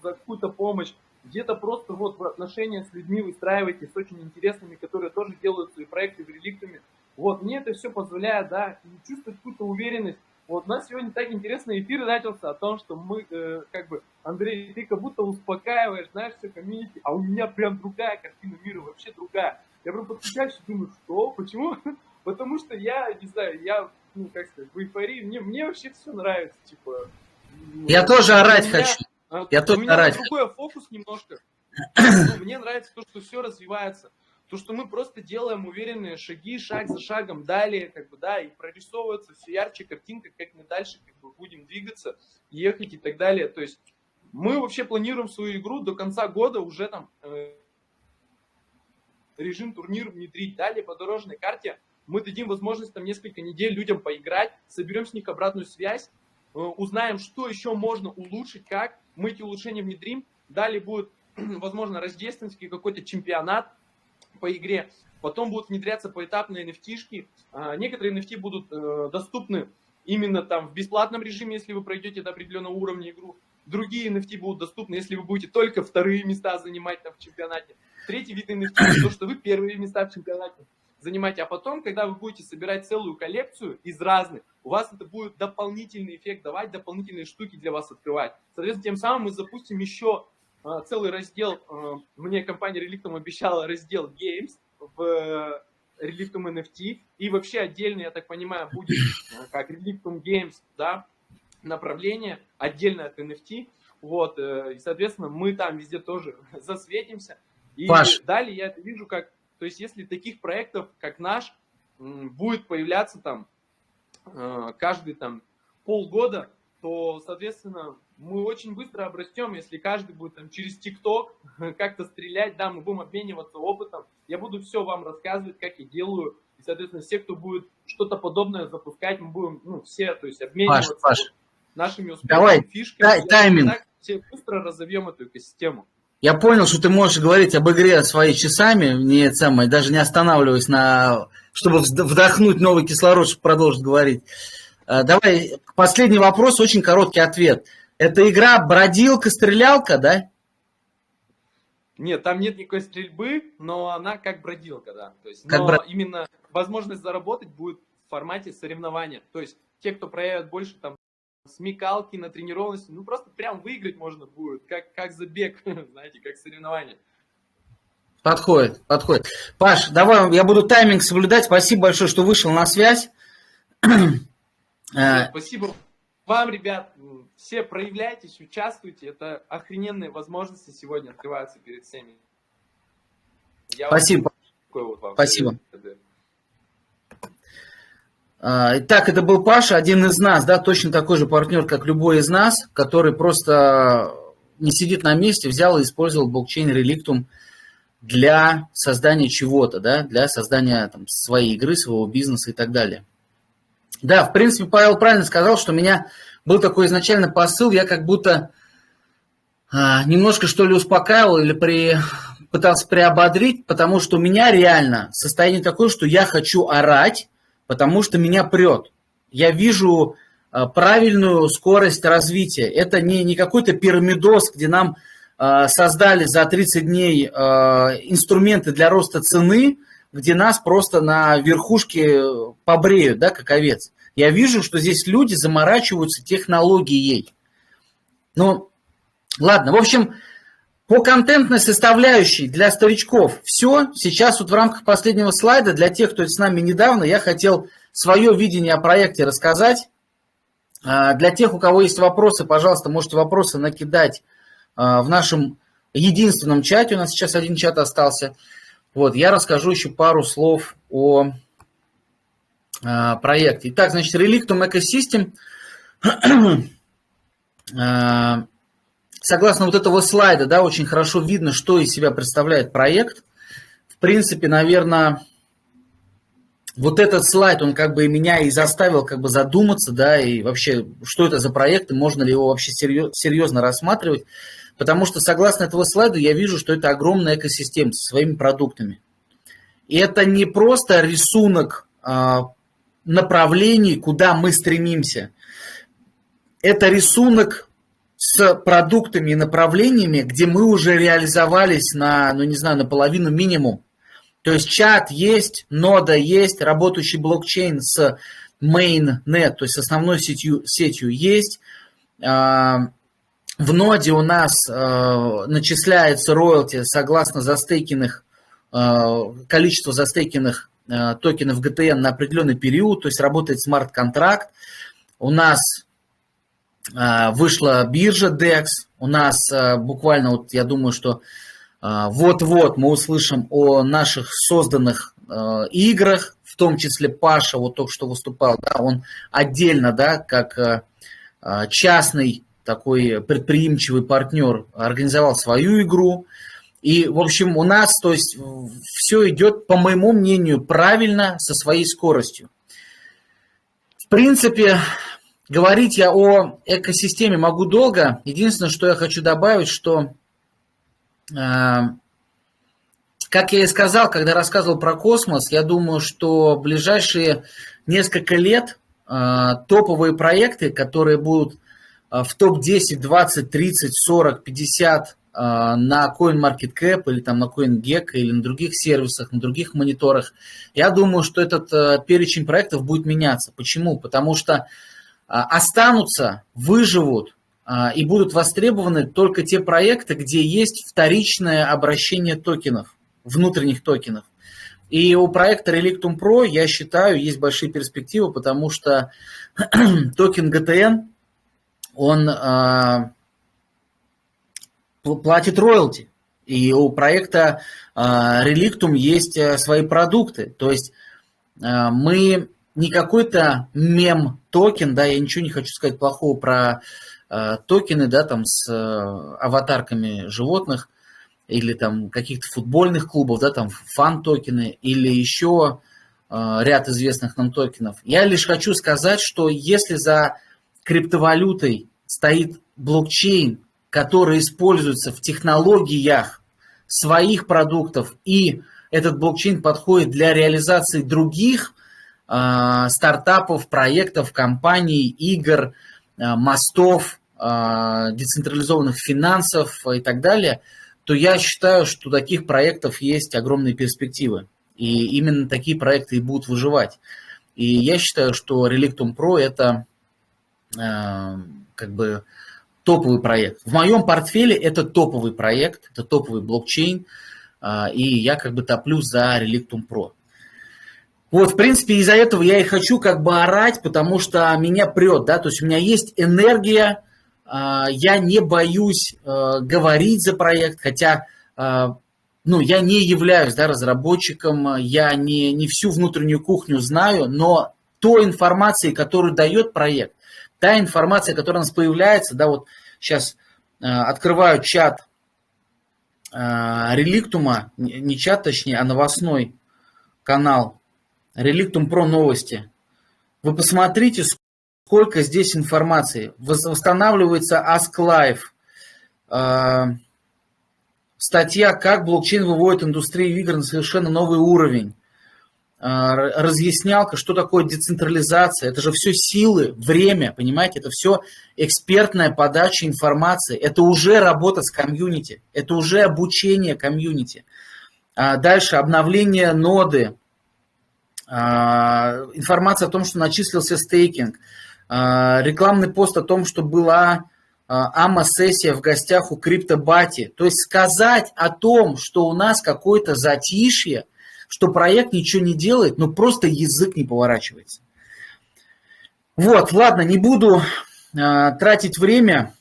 за какую-то помощь, где-то просто вот в отношения с людьми выстраиваете, с очень интересными, которые тоже делают свои проекты в Реликтуме. Вот, мне это все позволяет, да, и чувствовать какую-то уверенность. Вот, у нас сегодня так интересный эфир начался о том, что мы, как бы, Андрей, ты как будто успокаиваешь, знаешь, все комьюнити, а у меня прям другая картина мира, вообще другая. Я прям подключаюсь и думаю, что, почему? Потому что я, не знаю, я, ну, как сказать, в эйфории, мне вообще все нравится, типа, Я тоже орать у меня, хочу. Я у тоже меня орать. другой фокус немножко. Ну, мне нравится то, что все развивается. То, что мы просто делаем уверенные шаги, шаг за шагом, далее, как бы, да, и прорисовывается все ярче картинка, как мы дальше как бы, будем двигаться, ехать и так далее. То есть мы вообще планируем свою игру до конца года уже там режим турнир внедрить. Далее по дорожной карте мы дадим возможность там несколько недель людям поиграть, соберем с них обратную связь, узнаем, что еще можно улучшить, как мы эти улучшения внедрим. Далее будет, возможно, рождественский какой-то чемпионат по игре. Потом будут внедряться поэтапные NFT-шки. Некоторые NFT будут доступны именно там в бесплатном режиме, если вы пройдете до определенного уровня игру. Другие NFT будут доступны, если вы будете только вторые места занимать там в чемпионате. Третий вид NFT – то, что вы первые места в чемпионате занимаете. А потом, когда вы будете собирать целую коллекцию из разных, у вас это будет дополнительный эффект давать, дополнительные штуки для вас открывать. Соответственно, тем самым мы запустим еще целый раздел. Мне компания Relictum обещала раздел Games в Relictum NFT. И вообще отдельно, я так понимаю, будет как Relictum Games, да, направление, отдельно от NFT. Вот, и, соответственно, мы там везде тоже засветимся. И Паш. далее я это вижу как, то есть если таких проектов, как наш, будет появляться там каждый там полгода, то, соответственно, мы очень быстро обрастем, если каждый будет там через ТикТок как-то стрелять, да, мы будем обмениваться опытом, я буду все вам рассказывать, как я делаю, и, соответственно, все, кто будет что-то подобное запускать, мы будем, ну, все, то есть обмениваться нашими успехами, фишками, тайминг. Так все быстро разовьем эту экосистему. Я понял, что ты можешь говорить об игре своими часами, даже не останавливаясь чтобы вдохнуть новый кислород, чтобы продолжить говорить. Давай, последний вопрос, очень короткий ответ. Это игра бродилка-стрелялка, да? Нет, там нет никакой стрельбы, но она как бродилка, да. То есть, именно возможность заработать будет в формате соревнования. То есть те, кто проявят больше там смекалки, натренированности, ну просто прям выиграть можно будет, как забег, знаете, как соревнование. Подходит. Паш, давай, я буду тайминг соблюдать. Спасибо большое, что вышел на связь. Спасибо вам, ребят. Все проявляйтесь, участвуйте. Это охрененные возможности сегодня открываются перед всеми. Спасибо. Спасибо. Итак, это был Паша, один из нас, да, точно такой же партнер, как любой из нас, который просто не сидит на месте, взял и использовал блокчейн Relictum для создания чего-то, да, для создания там своей игры, своего бизнеса и так далее. Да, в принципе, Павел правильно сказал, что у меня был такой изначально посыл, я как будто немножко, что ли, успокаивал или пытался приободрить, потому что у меня реально состояние такое, что я хочу орать, потому что меня прет. Я вижу правильную скорость развития. Это не какой-то пирамидос, где нам создали за 30 дней инструменты для роста цены, где нас просто на верхушке побреют, да, как овец. Я вижу, что здесь люди заморачиваются технологией. Ну, ладно. В общем, по контентной составляющей для старичков все. Сейчас вот в рамках последнего слайда, для тех, кто с нами недавно, я хотел свое видение о проекте рассказать. Для тех, у кого есть вопросы, пожалуйста, можете вопросы накидать в нашем единственном чате. У нас сейчас один чат остался. Вот, я расскажу еще пару слов о проекте. Итак, значит, Relictum Ecosystem. Согласно вот этого слайда, да, очень хорошо видно, что из себя представляет проект. В принципе, наверное, вот этот слайд, он как бы меня и заставил как бы задуматься, да, и вообще, что это за проект, и можно ли его вообще серьезно рассматривать. Потому что, согласно этому слайду, я вижу, что это огромная экосистема со своими продуктами. И это не просто рисунок направлений, куда мы стремимся. Это рисунок с продуктами и направлениями, где мы уже реализовались на, ну не знаю, наполовину минимум. То есть чат есть, нода есть, работающий блокчейн с mainnet, то есть с основной сетью есть. В ноде у нас начисляется роялти согласно количеству застейкенных токенов GTN на определенный период, то есть работает смарт-контракт. У нас вышла биржа DEX. У нас буквально, вот я думаю, что вот-вот мы услышим о наших созданных играх, в том числе Паша, вот только что выступал, да, он отдельно, да, как частный такой предприимчивый партнер организовал свою игру. И, в общем, у нас, то есть, все идет, по моему мнению, правильно, со своей скоростью. В принципе, говорить я о экосистеме могу долго. Единственное, что я хочу добавить, что, как я и сказал, когда рассказывал про космос, я думаю, что в ближайшие несколько лет топовые проекты, которые будут в топ-10, 20, 30, 40, 50 на CoinMarketCap или там на CoinGecko или на других сервисах, на других мониторах, я думаю, что этот перечень проектов будет меняться. Почему? Потому что останутся, выживут и будут востребованы только те проекты, где есть вторичное обращение токенов, внутренних токенов. И у проекта Relictum Pro, я считаю, есть большие перспективы, потому что токен GTN, он платит роялти. И у проекта Relictum есть свои продукты. То есть мы не какой-то мем-токен, да, я ничего не хочу сказать плохого про токены, да, там с аватарками животных или там каких-то футбольных клубов, да, там фан-токены или еще ряд известных нам токенов. Я лишь хочу сказать, что если за криптовалютой стоит блокчейн, который используется в технологиях своих продуктов, и этот блокчейн подходит для реализации других стартапов, проектов, компаний, игр, мостов, децентрализованных финансов и так далее, то я считаю, что у таких проектов есть огромные перспективы. И именно такие проекты и будут выживать. И я считаю, что Relictum Pro – это как бы топовый проект. В моем портфеле это топовый проект, это топовый блокчейн, и я как бы топлю за Relictum Pro. Вот, в принципе, из-за этого я и хочу как бы орать, потому что меня прет, да, то есть у меня есть энергия, я не боюсь говорить за проект, хотя, ну, я не являюсь, да, разработчиком, я не всю внутреннюю кухню знаю, но той информации, которую дает проект, та информация, которая у нас появляется, да, вот сейчас открываю чат Relictum, не чат точнее, а новостной канал Relictum Pro новости. Вы посмотрите, сколько здесь информации. Восстанавливается Ask Live. Статья «Как блокчейн выводит индустрию игр на совершенно новый уровень». Разъяснялка, что такое децентрализация. Это же все силы, время, понимаете? Это все экспертная подача информации. Это уже работа с комьюнити. Это уже обучение комьюнити. Дальше обновление ноды. Информация о том, что начислился стейкинг. Рекламный пост о том, что была АМА-сессия в гостях у CryptoBati. То есть сказать о том, что у нас какое-то затишье, что проект ничего не делает, но просто язык не поворачивается. Вот, ладно, не буду тратить время.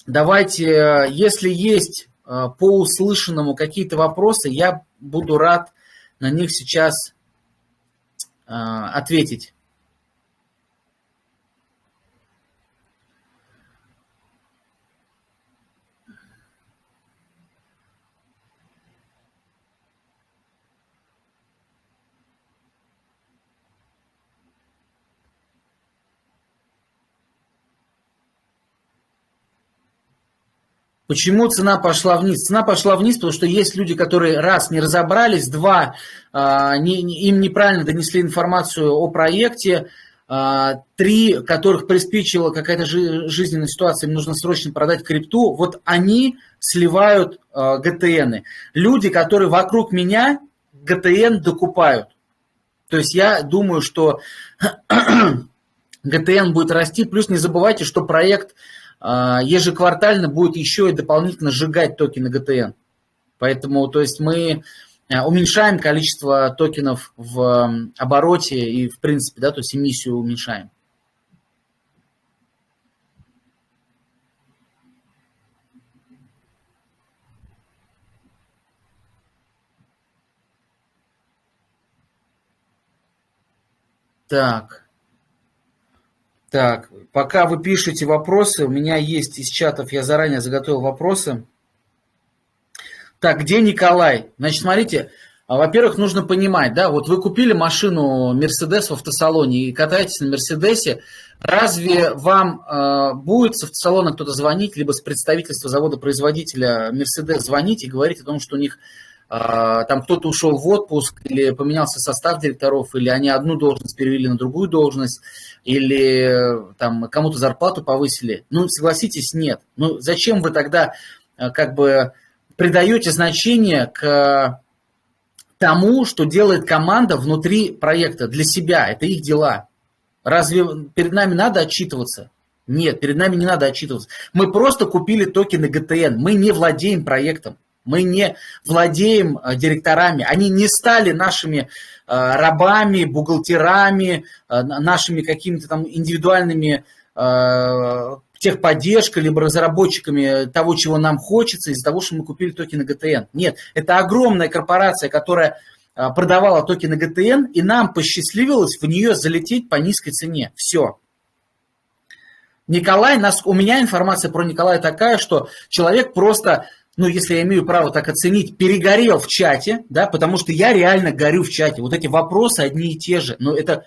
Давайте, если есть по услышанному какие-то вопросы, я буду рад на них сейчас ответить. Почему цена пошла вниз? Цена пошла вниз, потому что есть люди, которые, раз, не разобрались, два, им неправильно донесли информацию о проекте, три, которых приспичила какая-то жизненная ситуация, им нужно срочно продать крипту, вот они сливают ГТНы. Люди, которые вокруг меня, ГТН докупают. То есть я думаю, что ГТН будет расти, плюс не забывайте, что проект ежеквартально будет еще и дополнительно сжигать токены GTN. Поэтому, то есть мы уменьшаем количество токенов в обороте и, в принципе, да, то есть эмиссию уменьшаем. Так, пока вы пишете вопросы, у меня есть из чатов, я заранее заготовил вопросы. Так, где Николай? Значит, смотрите, во-первых, нужно понимать, да, вот вы купили машину Mercedes в автосалоне и катаетесь на Мерседесе, разве вам будет с автосалона кто-то звонить, либо с представительства завода-производителя Mercedes звонить и говорить о том, что у них там кто-то ушел в отпуск, или поменялся состав директоров, или они одну должность перевели на другую должность, или там кому-то зарплату повысили? Ну, согласитесь, нет. Ну, зачем вы тогда как бы придаете значение к тому, что делает команда внутри проекта для себя? Это их дела. Разве перед нами надо отчитываться? Нет, перед нами не надо отчитываться. Мы просто купили токены ГТН. Мы не владеем проектом. Мы не владеем директорами. Они не стали нашими рабами, бухгалтерами, нашими какими-то там индивидуальными техподдержкой, либо разработчиками того, чего нам хочется, из-за того, что мы купили токены ГТН. Нет, это огромная корпорация, которая продавала токены ГТН, и нам посчастливилось в нее залететь по низкой цене. Все. Николай, у меня информация про Николая такая, что человек просто, ну, если я имею право так оценить, перегорел в чате, да, потому что я реально горю в чате. Вот эти вопросы одни и те же. Но это,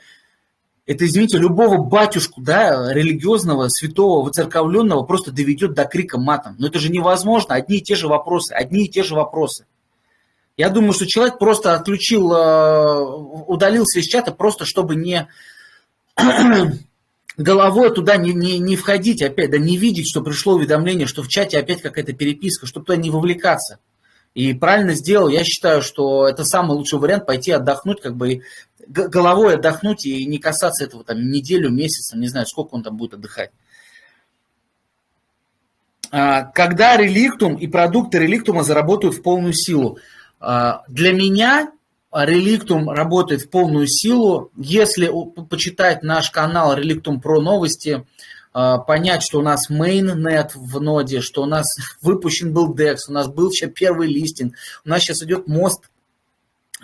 извините, любого батюшку, да, религиозного, святого, воцерковленного просто доведет до крика матом. Но это же невозможно. Одни и те же вопросы. Я думаю, что человек просто отключил, удалился из чата просто, чтобы не головой туда не входить опять, да, не видеть, что пришло уведомление, что в чате опять какая-то переписка, чтобы туда не вовлекаться. И правильно сделал, я считаю, что это самый лучший вариант, пойти отдохнуть, как бы головой отдохнуть и не касаться этого там неделю, месяц, не знаю, сколько он там будет отдыхать. Когда реликтум и продукты реликтума заработают в полную силу? Для меня реликтум работает в полную силу, если почитать наш канал Relictum Pro новости, понять, что у нас mainnet в ноде, что у нас выпущен был DEX, у нас был сейчас первый листинг, у нас сейчас идет мост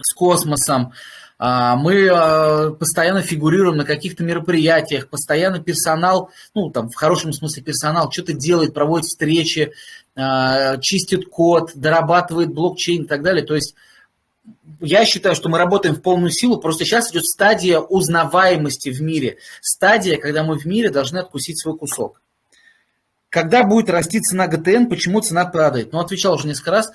с космосом, мы постоянно фигурируем на каких-то мероприятиях, постоянно персонал, ну там в хорошем смысле персонал что-то делает, проводит встречи, чистит код, дорабатывает блокчейн и так далее. То есть я считаю, что мы работаем в полную силу, просто сейчас идет стадия узнаваемости в мире. Стадия, когда мы в мире должны откусить свой кусок. Когда будет расти цена ГТН, почему цена падает? Ну, отвечал уже несколько раз.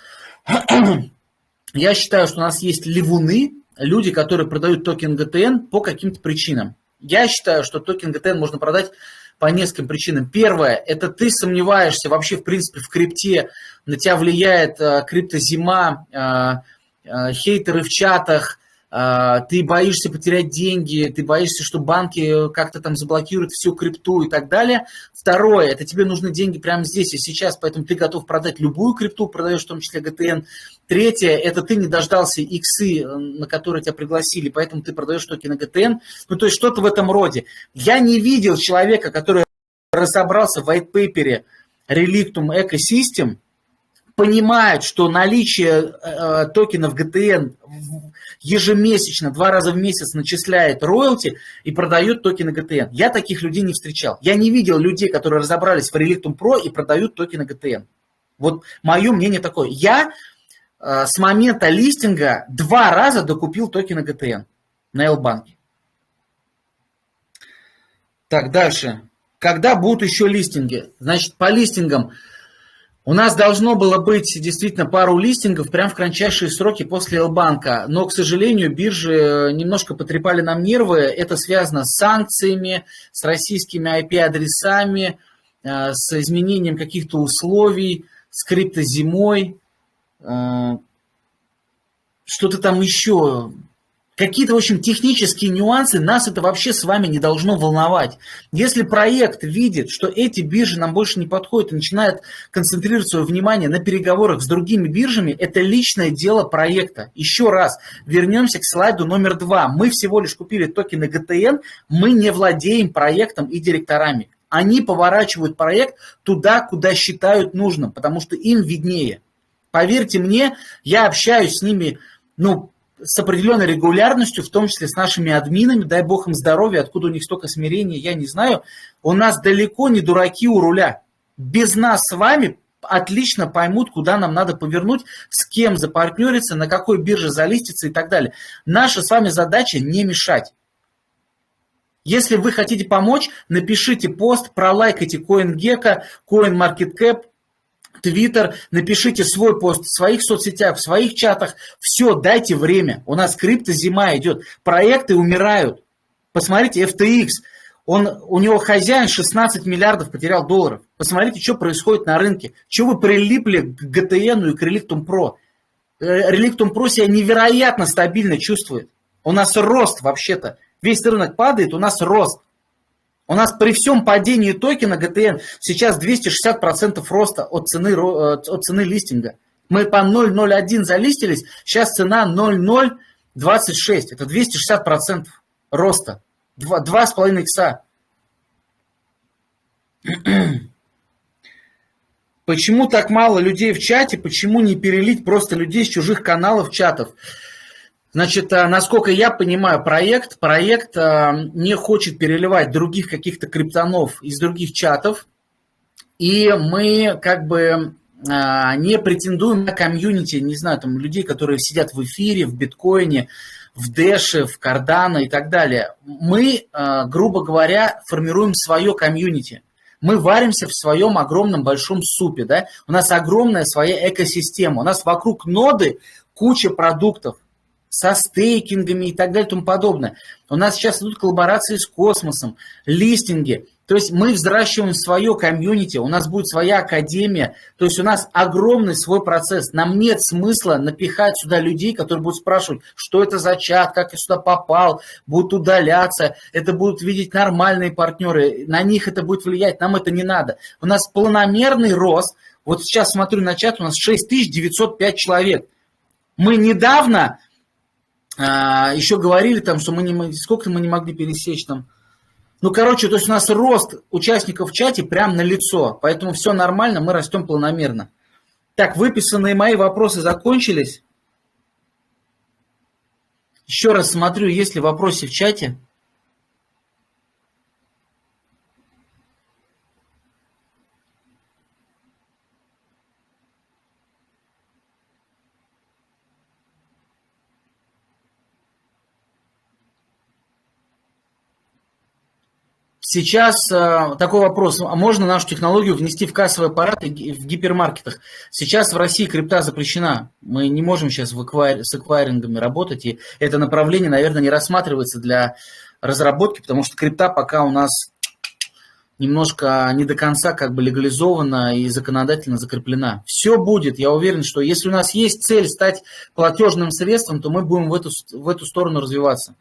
Я считаю, что у нас есть ливуны, люди, которые продают токен ГТН по каким-то причинам. Я считаю, что токен ГТН можно продать по нескольким причинам. Первое, это ты сомневаешься вообще, в принципе, в крипте, на тебя влияет криптозима, хейтеры в чатах, ты боишься потерять деньги, ты боишься, что банки как-то там заблокируют всю крипту и так далее. Второе, это тебе нужны деньги прямо здесь и сейчас, поэтому ты готов продать любую крипту, продаешь в том числе ГТН. Третье, это ты не дождался иксы, на которые тебя пригласили, поэтому ты продаешь токены ГТН. Ну, то есть что-то в этом роде. Я не видел человека, который разобрался в white-paper Relictum Ecosystem, понимает, что наличие токенов GTN ежемесячно, 2 раза в месяц начисляет роялти и продает токены GTN. Я таких людей не встречал. Я не видел людей, которые разобрались в Relictum Pro и продают токены GTN. Вот мое мнение такое. Я с момента листинга 2 раза докупил токены GTN на L-банке. Так, дальше. Когда будут еще листинги? Значит, по листингам у нас должно было быть действительно пару листингов прямо в кратчайшие сроки после L-банка, но, к сожалению, биржи немножко потрепали нам нервы. Это связано с санкциями, с российскими IP-адресами, с изменением каких-то условий, с криптозимой, что-то там еще. Какие-то, в общем, технические нюансы, нас это вообще с вами не должно волновать. Если проект видит, что эти биржи нам больше не подходят и начинает концентрировать свое внимание на переговорах с другими биржами, это личное дело проекта. Еще раз, вернемся к слайду номер 2. Мы всего лишь купили токены GTN, мы не владеем проектом и директорами. Они поворачивают проект туда, куда считают нужным, потому что им виднее. Поверьте мне, я общаюсь с ними, с определенной регулярностью, в том числе с нашими админами, дай бог им здоровья, откуда у них столько смирения, я не знаю. У нас далеко не дураки у руля. Без нас с вами отлично поймут, куда нам надо повернуть, с кем запартнериться, на какой бирже залиститься и так далее. Наша с вами задача не мешать. Если вы хотите помочь, напишите пост, пролайкайте CoinGecko, CoinMarketCap, Twitter, напишите свой пост в своих соцсетях, в своих чатах. Все, дайте время. У нас криптозима идет. Проекты умирают. Посмотрите, FTX. У него хозяин 16 миллиардов потерял долларов. Посмотрите, что происходит на рынке. Чего вы прилипли к GTN и к Relictum Pro. Relictum Pro себя невероятно стабильно чувствует. У нас рост вообще-то. Весь рынок падает, у нас рост. У нас при всем падении токена GTN сейчас 260% роста от цены листинга. Мы по 0.01 залистились, сейчас цена 0.026. Это 260% роста. 2,5 икса. Почему так мало людей в чате? Почему не перелить просто людей с чужих каналов, чатов? Значит, насколько я понимаю, проект не хочет переливать других каких-то криптонов из других чатов. И мы как бы не претендуем на комьюнити, не знаю, там людей, которые сидят в эфире, в биткоине, в Дэше, в Кардано и так далее. Мы, грубо говоря, формируем свое комьюнити. Мы варимся в своем огромном большом супе. Да? У нас огромная своя экосистема. У нас вокруг ноды куча продуктов со стейкингами и так далее и тому подобное. У нас сейчас идут коллаборации с космосом, листинги. То есть мы взращиваем свое комьюнити, у нас будет своя академия. То есть у нас огромный свой процесс. Нам нет смысла напихать сюда людей, которые будут спрашивать, что это за чат, как я сюда попал, будут удаляться. Это будут видеть нормальные партнеры, на них это будет влиять, нам это не надо. У нас планомерный рост. Вот сейчас смотрю на чат, у нас 6905 человек. Мы недавно... еще говорили там, что сколько мы не могли пересечь там. Ну, короче, то есть у нас рост участников в чате прям на лицо. Поэтому все нормально, мы растем планомерно. Так, выписанные мои вопросы закончились. Еще раз смотрю, есть ли вопросы в чате. Сейчас такой вопрос. А можно нашу технологию внести в кассовые аппараты в гипермаркетах? Сейчас в России крипта запрещена. Мы не можем сейчас с эквайрингами работать. И это направление, наверное, не рассматривается для разработки, потому что крипта пока у нас немножко не до конца как бы легализована и законодательно закреплена. Все будет. Я уверен, что если у нас есть цель стать платежным средством, то мы будем в эту сторону развиваться.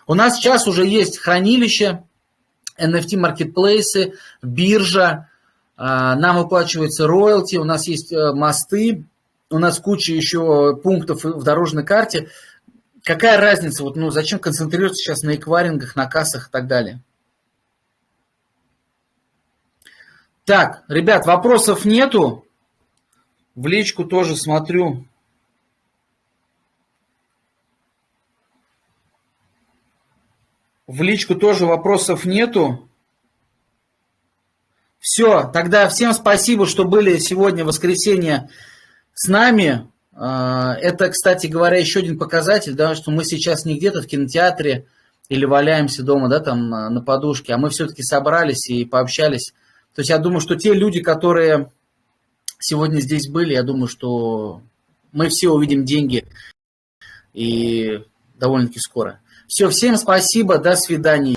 У нас сейчас уже есть хранилище, NFT-маркетплейсы, биржа, нам выплачивается роялти, у нас есть мосты, у нас куча еще пунктов в дорожной карте. Какая разница? Вот, зачем концентрироваться сейчас на эквайрингах, на кассах и так далее? Так, ребят, вопросов нету. В личку тоже смотрю. В личку тоже вопросов нету. Все, тогда всем спасибо, что были сегодня в воскресенье с нами. Это, кстати говоря, еще один показатель, да, что мы сейчас не где-то в кинотеатре или валяемся дома, да, там на подушке, а мы все-таки собрались и пообщались. То есть я думаю, что те люди, которые сегодня здесь были, я думаю, что мы все увидим деньги и довольно-таки скоро. Все, всем спасибо, до свидания.